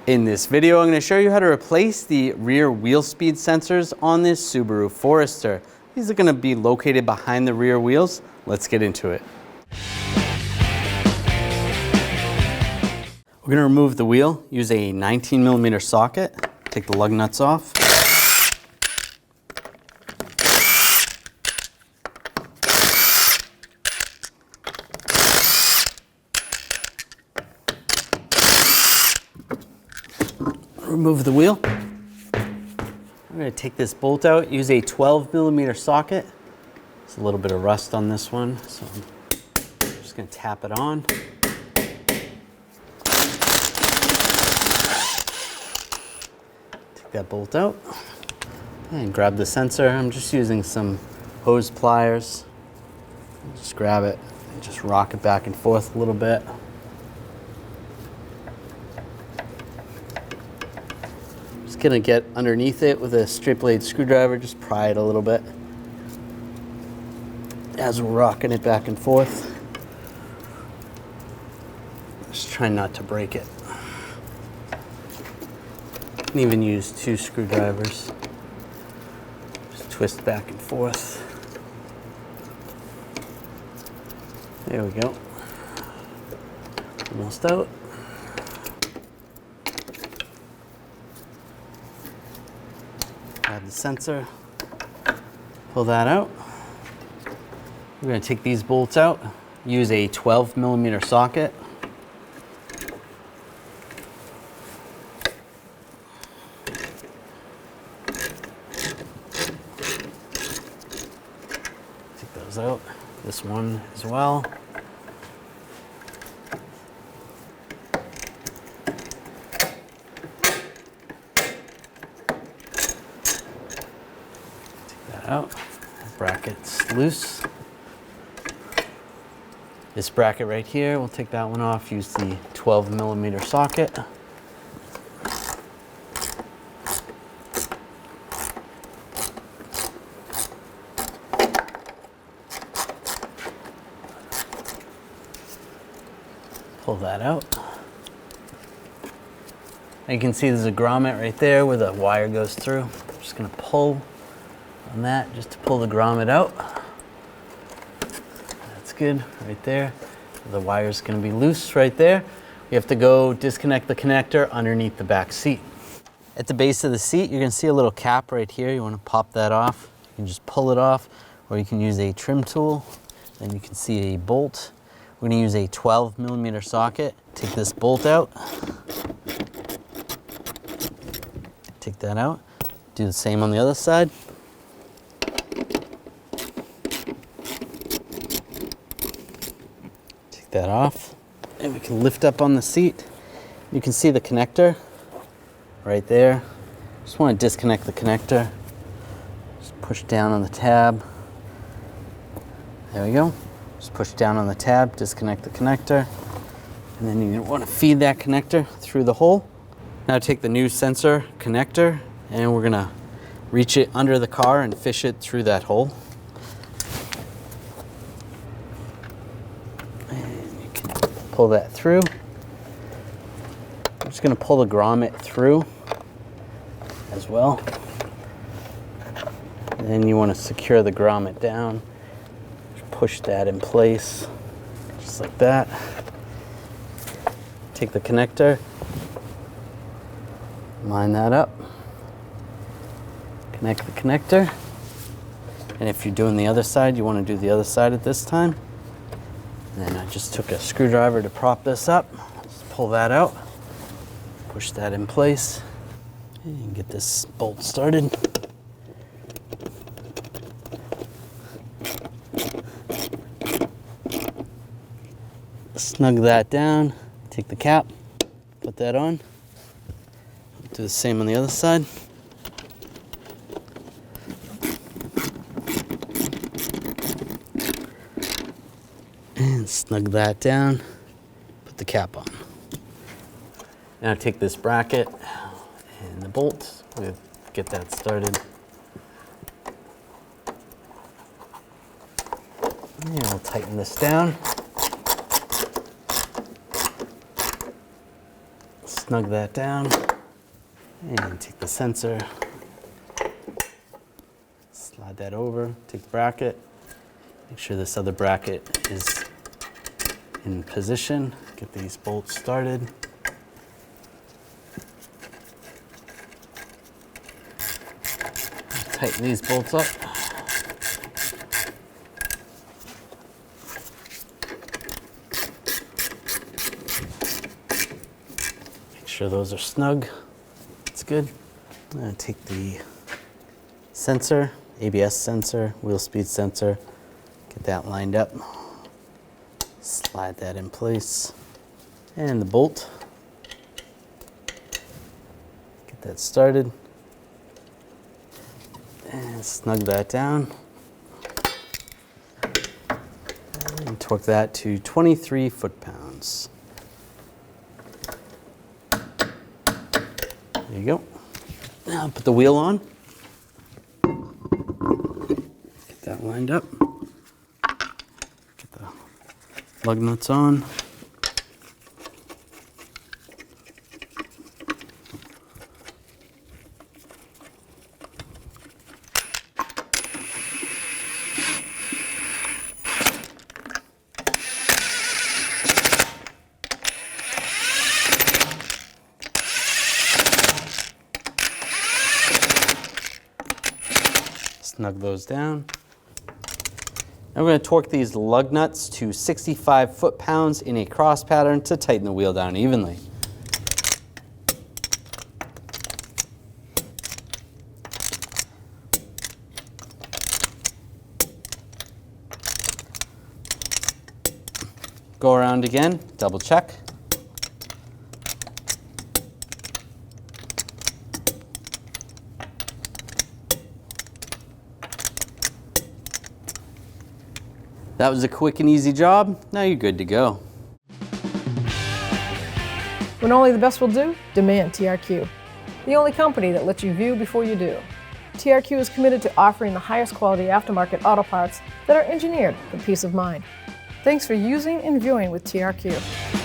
In this video, I'm going to show you how to replace the rear wheel speed sensors on this Subaru Forester. These are going to be located behind the rear wheels. Let's get into it. We're going to remove the wheel, use a 19mm socket, take the lug nuts off. Remove the wheel. I'm going to take this bolt out, use a 12mm socket. There's a little bit of rust on this one, so I'm just going to tap it on. Take that bolt out and grab the sensor. I'm just using some hose pliers. Just grab it and just rock it back and forth a little bit. Gonna get underneath it with a straight blade screwdriver, just pry it a little bit as we're rocking it back and forth. Just try not to break it. You can even use 2 screwdrivers. Just twist back and forth. There we go. Almost out. Grab the sensor, pull that out. We're going to take these bolts out, use a 12mm socket. Take those out, this one as well. Out. Bracket's loose. This bracket right here, we'll take that one off, use the 12mm socket. Pull that out. And you can see there's a grommet right there where the wire goes through. I'm just gonna pull on that just to pull the grommet out. That's good right there. The wire's going to be loose right there. We have to go disconnect the connector underneath the back seat. At the base of the seat, you're going to see a little cap right here. You want to pop that off. You can just pull it off, or you can use a trim tool. Then you can see a bolt. We're going to use a 12mm socket. Take this bolt out. Take that out. Do the same on the other side. That off, and we can lift up on the seat. You can see the connector right there. Just want to disconnect the connector. Just push down on the tab. There we go. Just push down on the tab, disconnect the connector, and then you want to feed that connector through the hole. Now take the new sensor connector, and we're gonna reach it under the car and fish it through that hole. Pull that through. I'm just going to pull the grommet through as well. And then you want to secure the grommet down. Just push that in place, just like that. Take the connector, line that up, connect the connector. And if you're doing the other side, you want to do the other side at this time. And then I just took a screwdriver to prop this up. Just pull that out, push that in place, and get this bolt started. Snug that down, take the cap, put that on. Do the same on the other side. And snug that down, put the cap on. Now take this bracket and the bolt, we'll get that started. And we'll tighten this down. snug that down and take the sensor, slide that over, take the bracket, make sure this other bracket is in position, get these bolts started. Tighten these bolts up. Make sure those are snug. That's good. I'm going to take the sensor, ABS sensor, wheel speed sensor, get that lined up. Slide that in place. And the bolt. Get that started. And snug that down. And torque that to 23 foot-pounds. There you go. Now put the wheel on. Get that lined up. Get the lug nuts on. Snug those down. Now we're going to torque these lug nuts to 65 foot-pounds in a cross pattern to tighten the wheel down evenly. Go around again, double check. That was a quick and easy job. Now you're good to go. When only the best will do, demand TRQ. The only company that lets you view before you do. TRQ is committed to offering the highest quality aftermarket auto parts that are engineered for peace of mind. Thanks for using and viewing with TRQ.